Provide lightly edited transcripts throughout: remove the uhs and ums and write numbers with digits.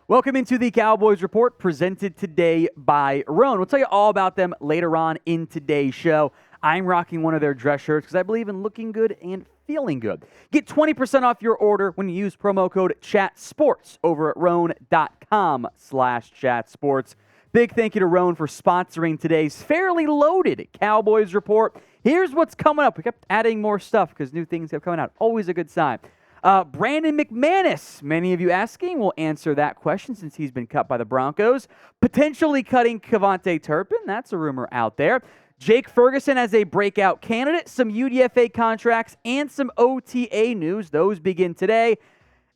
Welcome into the Cowboys Report, presented today by Roan. We'll tell you all about them later on in today's show. I'm rocking one of their dress shirts because I believe in looking good and feeling good. Get 20% off your order when you use promo code CHATSPORTS over at roan.com/chatsports. Big thank you to Roan for sponsoring today's fairly loaded Cowboys Report. Here's what's coming up. We kept adding more stuff because new things kept coming out. Always a good sign. Brandon McManus, many of you asking, will answer that question since he's been cut by the Broncos. Potentially cutting Kavontae Turpin, that's a rumor out there. Jake Ferguson as a breakout candidate, some UDFA contracts, and some OTA news. Those begin today.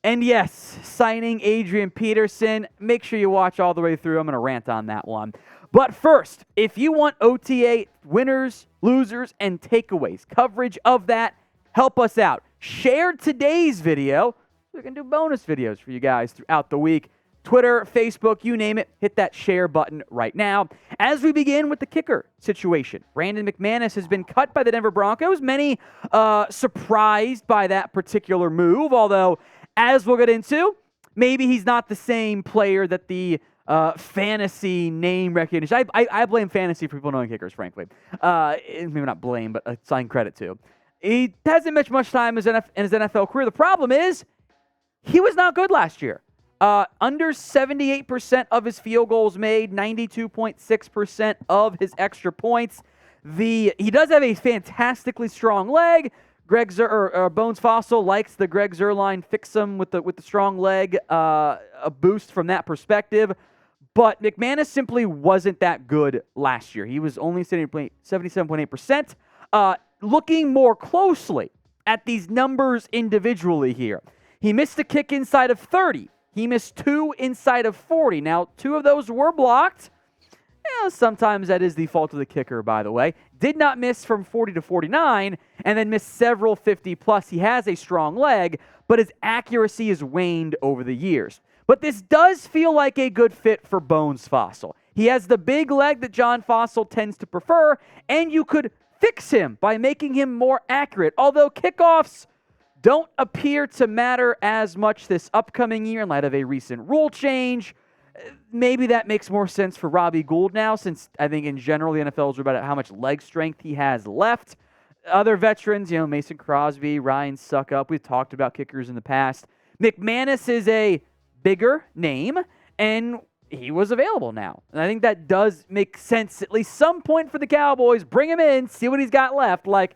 And yes, signing Adrian Peterson. Make sure you watch all the way through. I'm going to rant on that one. But first, if you want OTA winners, losers, and takeaways, coverage of that, help us out. Share today's video. We can do bonus videos for you guys throughout the week. Twitter, Facebook, you name it. Hit that share button right now. As we begin with the kicker situation, Brandon McManus has been cut by the Denver Broncos. Many surprised by that particular move, although, as we'll get into, maybe he's not the same player that the fantasy name recognition. I blame fantasy for people knowing kickers, frankly. Maybe not blame, but assign credit to. He hasn't missed much time in his NFL career. The problem is he was not good last year. Under 78% of his field goals made, 92.6% of his extra points. He does have a fantastically strong leg. Bones Fossil likes the Greg Zuerlein fix-em with the strong leg, a boost from that perspective. But McManus simply wasn't that good last year. He was only 77.8%. Looking more closely at these numbers individually here, he missed a kick inside of 30. He missed 2 inside of 40. Now, 2 of those were blocked. Sometimes that is the fault of the kicker, by the way. Did not miss from 40 to 49, and then missed several 50-plus. He has a strong leg, but his accuracy has waned over the years. But this does feel like a good fit for Bones Fossil. He has the big leg that John Fossil tends to prefer, and you could fix him by making him more accurate, although kickoffs don't appear to matter as much this upcoming year in light of a recent rule change. Maybe that makes more sense for Robbie Gould now, since I think in general the NFL is about how much leg strength he has left. Other veterans, Mason Crosby, Ryan Suckup, we've talked about kickers in the past. McManus is a bigger name, and he was available now. And I think that does make sense at least some point for the Cowboys. Bring him in, see what he's got left. I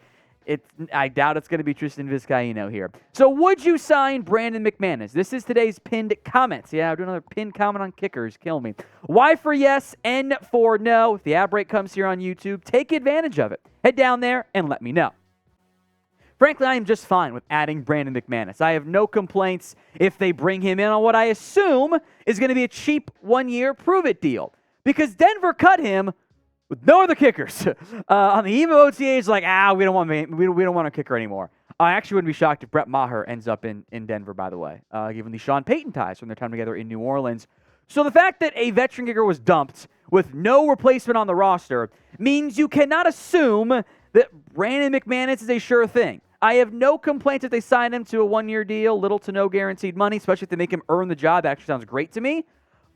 doubt it's going to be Tristan Vizcaino here. So would you sign Brandon McManus? This is today's pinned comments. Yeah, I'll do another pinned comment on kickers. Kill me. Y for yes, N for no. If the ad break comes here on YouTube, take advantage of it. Head down there and let me know. Frankly, I am just fine with adding Brandon McManus. I have no complaints if they bring him in on what I assume is going to be a cheap one-year prove-it deal. Because Denver cut him with no other kickers. On the eve of OTAs, we don't want a kicker anymore. I actually wouldn't be shocked if Brett Maher ends up in Denver, by the way, given the Sean Payton ties from their time together in New Orleans. So the fact that a veteran kicker was dumped with no replacement on the roster means you cannot assume that Brandon McManus is a sure thing. I have no complaints if they sign him to a one-year deal, little to no guaranteed money, especially if they make him earn the job. It actually sounds great to me.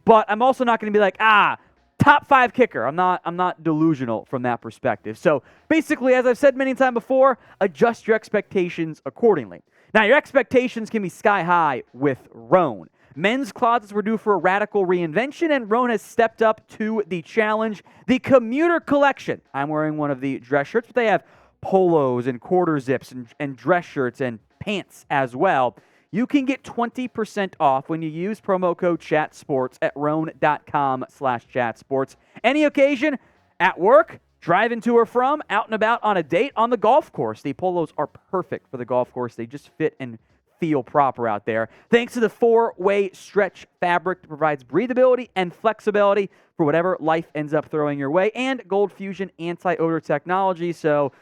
But I'm also not going to be like, top 5 kicker. I'm not delusional from that perspective. So basically, as I've said many times before, adjust your expectations accordingly. Now, your expectations can be sky high with Roan. Men's closets were due for a radical reinvention, and Roan has stepped up to the challenge. The Commuter Collection. I'm wearing one of the dress shirts, but they have polos and quarter zips and dress shirts and pants as well. You can get 20% off when you use promo code CHATSPORTS at roan.com/chatsports. Any occasion, at work, driving to or from, out and about on a date, on the golf course. The polos are perfect for the golf course. They just fit and feel proper out there. Thanks to the 4-way stretch fabric that provides breathability and flexibility for whatever life ends up throwing your way, and Gold Fusion anti-odor technology. So if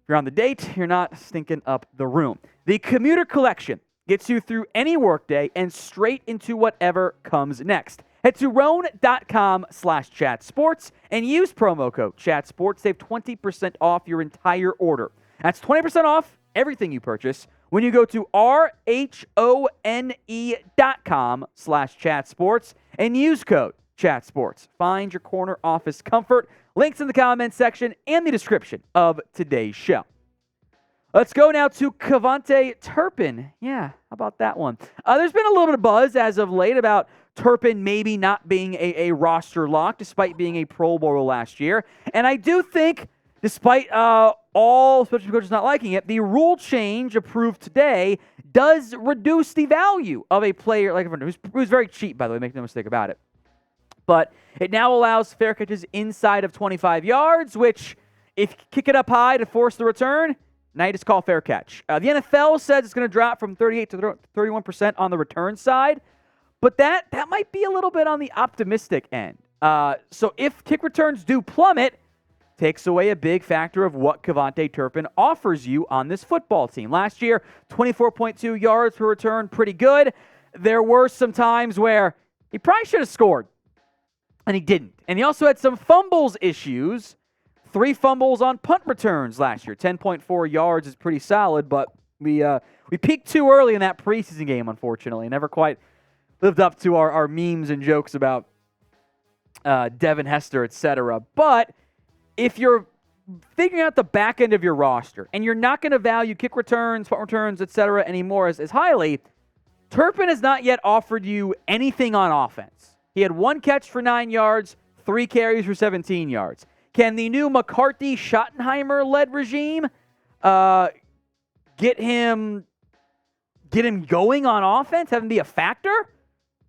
you're on the date, you're not stinking up the room. The Commuter Collection gets you through any workday and straight into whatever comes next. Head to roan.com/chatsports and use promo code CHATSPORTS. Save 20% off your entire order. That's 20% off everything you purchase when you go to rhone.com/chatsports and use code chatsports. Find your corner office comfort. Links in the comments section and the description of today's show. Let's go now to Kavontae Turpin. Yeah, how about that one? There's been a little bit of buzz as of late about Turpin maybe not being a roster lock despite being a Pro Bowler last year. And I do think, despite all special coaches not liking it, the rule change approved today does reduce the value of a player like who's very cheap, by the way, make no mistake about it. But it now allows fair catches inside of 25 yards, which, if you kick it up high to force the return, now you just call fair catch. The NFL says it's going to drop from 38 to 31% on the return side, but that might be a little bit on the optimistic end. So if kick returns do plummet, takes away a big factor of what Kavontae Turpin offers you on this football team. Last year, 24.2 yards per return, pretty good. There were some times where he probably should have scored, and he didn't. And he also had some fumbles issues. 3 fumbles on punt returns last year. 10.4 yards is pretty solid, but we peaked too early in that preseason game, unfortunately. Never quite lived up to our memes and jokes about Devin Hester, etc. But if you're figuring out the back end of your roster and you're not going to value kick returns, punt returns, etc. anymore as highly, Turpin has not yet offered you anything on offense. He had 1 catch for 9 yards, 3 carries for 17 yards. Can the new McCarthy-Schottenheimer-led regime get him going on offense, have him be a factor?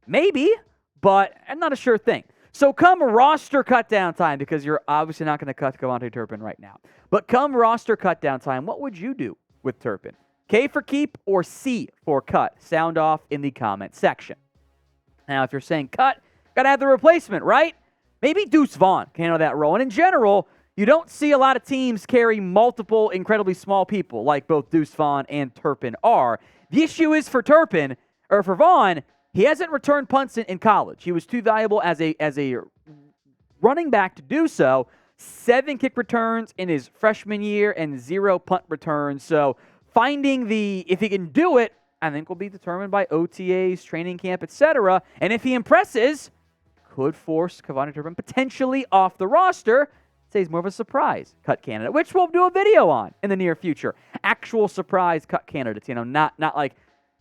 Maybe, but not a sure thing. So come roster cutdown time, because you're obviously not going to cut Kavontae Turpin right now. But come roster cutdown time, what would you do with Turpin? K for keep or C for cut? Sound off in the comment section. Now, if you're saying cut, got to have the replacement, right? Maybe Deuce Vaughn can handle that role. And in general, you don't see a lot of teams carry multiple incredibly small people like both Deuce Vaughn and Turpin are. The issue is for Vaughn, he hasn't returned punts in college. He was too valuable as a running back to do so. 7 kick returns in his freshman year and 0 punt returns. So finding if he can do it, I think will be determined by OTAs, training camp, etc. And if he impresses, could force Kavontae Turpin potentially off the roster. Say he's more of a surprise cut candidate, which we'll do a video on in the near future. Actual surprise cut candidates, not like,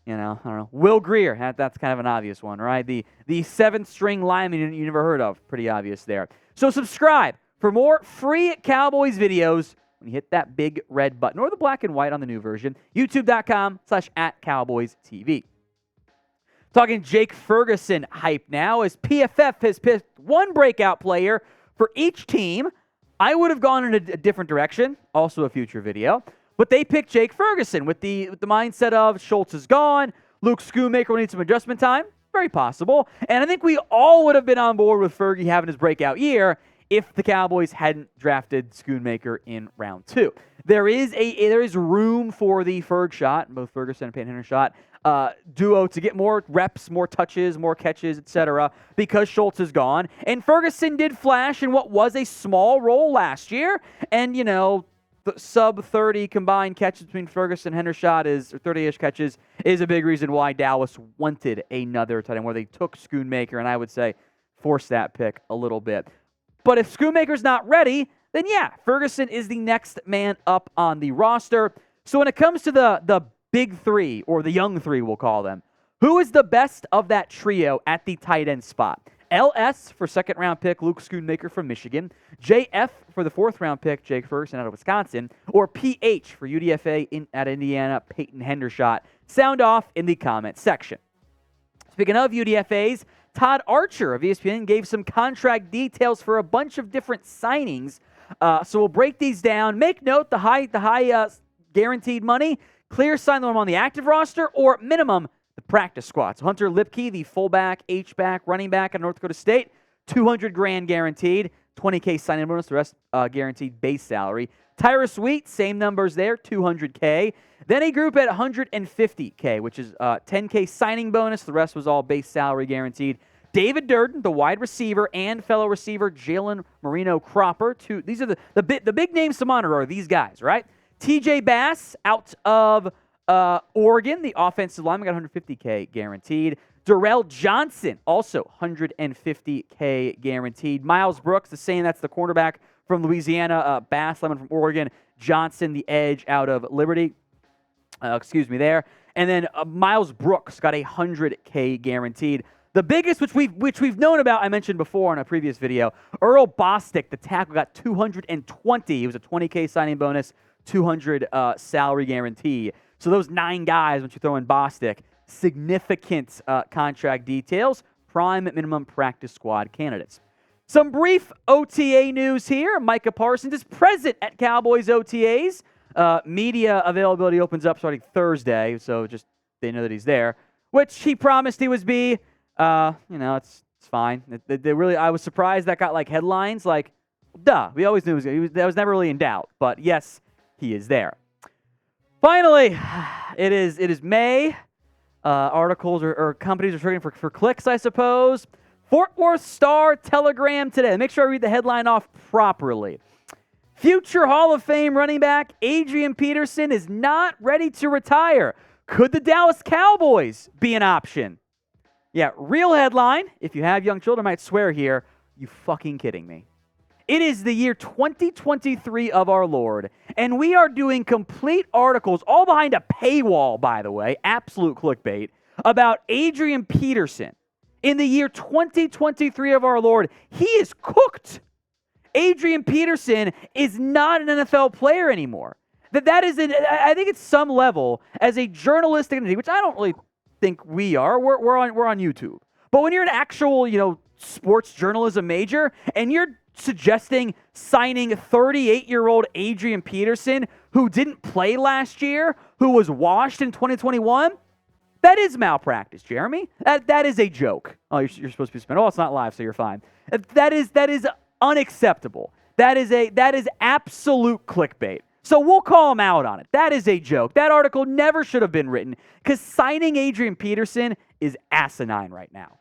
I don't know, Will Greer. That's kind of an obvious one, right? The 7th string lineman you never heard of. Pretty obvious there. So subscribe for more free Cowboys videos when you hit that big red button, or the black and white on the new version, youtube.com/@CowboysTV. Talking Jake Ferguson hype now, as PFF has picked one breakout player for each team. I would have gone in a different direction, also a future video, but they picked Jake Ferguson with the mindset of Schultz is gone, Luke Schoonmaker will need some adjustment time. Very possible. And I think we all would have been on board with Fergie having his breakout year if the Cowboys hadn't drafted Schoonmaker in round 2. There is room for the Ferg shot, both Ferguson and Peyton Hendershot duo, to get more reps, more touches, more catches, etc., because Schultz is gone. And Ferguson did flash in what was a small role last year. And, the sub 30 combined catches between Ferguson and Hendershot or 30-ish catches is a big reason why Dallas wanted another tight end, where they took Schoonmaker, and I would say forced that pick a little bit. But if Schoonmaker's not ready, then yeah, Ferguson is the next man up on the roster. So when it comes to the big 3, or the young 3, we'll call them, who is the best of that trio at the tight end spot? LS for 2nd-round pick Luke Schoonmaker from Michigan, JF for the 4th-round pick Jake Ferguson out of Wisconsin, or PH for UDFA at Indiana Peyton Hendershot? Sound off in the comment section. Speaking of UDFAs, Todd Archer of ESPN gave some contract details for a bunch of different signings. So we'll break these down. Make note, the high guaranteed money, clear sign them on the active roster, or at minimum, the practice squad. So Hunter Luepke, the fullback, H-back, running back at North Dakota State, $200,000 guaranteed, $20,000 signing bonus, the rest guaranteed base salary. Tyrus Wheat, same numbers there, $200,000. Then a group at $150,000, which is $10,000 signing bonus. The rest was all base salary guaranteed. David Durden, the wide receiver, and fellow receiver Jalen Marino Cropper. These are the big names to monitor are these guys, right? TJ Bass out of Oregon, the offensive lineman, got $150K guaranteed. Darrell Johnson, also $150K guaranteed. Miles Brooks, the same. That's the cornerback from Louisiana. Bass Lemon from Oregon. Johnson, the edge out of Liberty. There. And then Miles Brooks got $100K guaranteed. The biggest, which we've known about, I mentioned before in a previous video, Earl Bosticks, the tackle, got $220. It was a $20K signing bonus, $200 salary guarantee. So those 9 guys, once you throw in Bosticks, significant contract details, prime minimum practice squad candidates. Some brief OTA news here. Micah Parsons is present at Cowboys OTAs. Media availability opens up starting Thursday, so just they know that he's there, which he promised he was be. It's fine. I was surprised that got like headlines. Like, duh, we always knew that was never really in doubt. But yes, he is there. Finally, it is May. Articles or companies are searching for clicks, I suppose. Fort Worth Star Telegram today. Make sure I read the headline off properly. Future Hall of Fame running back Adrian Peterson is not ready to retire. Could the Dallas Cowboys be an option? Yeah, real headline. If you have young children, I might swear here. You fucking kidding me? It is the year 2023 of our Lord, and we are doing complete articles, all behind a paywall, by the way, absolute clickbait, about Adrian Peterson. In the year 2023 of our Lord, he is cooked. Adrian Peterson is not an NFL player anymore. That is, I think it's some level, as a journalistic entity, which I don't really think we are. We're on YouTube. But when you're an actual, sports journalism major, and you're suggesting signing 38-year-old Adrian Peterson, who didn't play last year, who was washed in 2021, that is malpractice, Jeremy. That is a joke. Oh, you're supposed to be spent. Oh, it's not live, so you're fine. That is unacceptable. That is absolute clickbait. So we'll call him out on it. That is a joke. That article never should have been written because signing Adrian Peterson is asinine right now.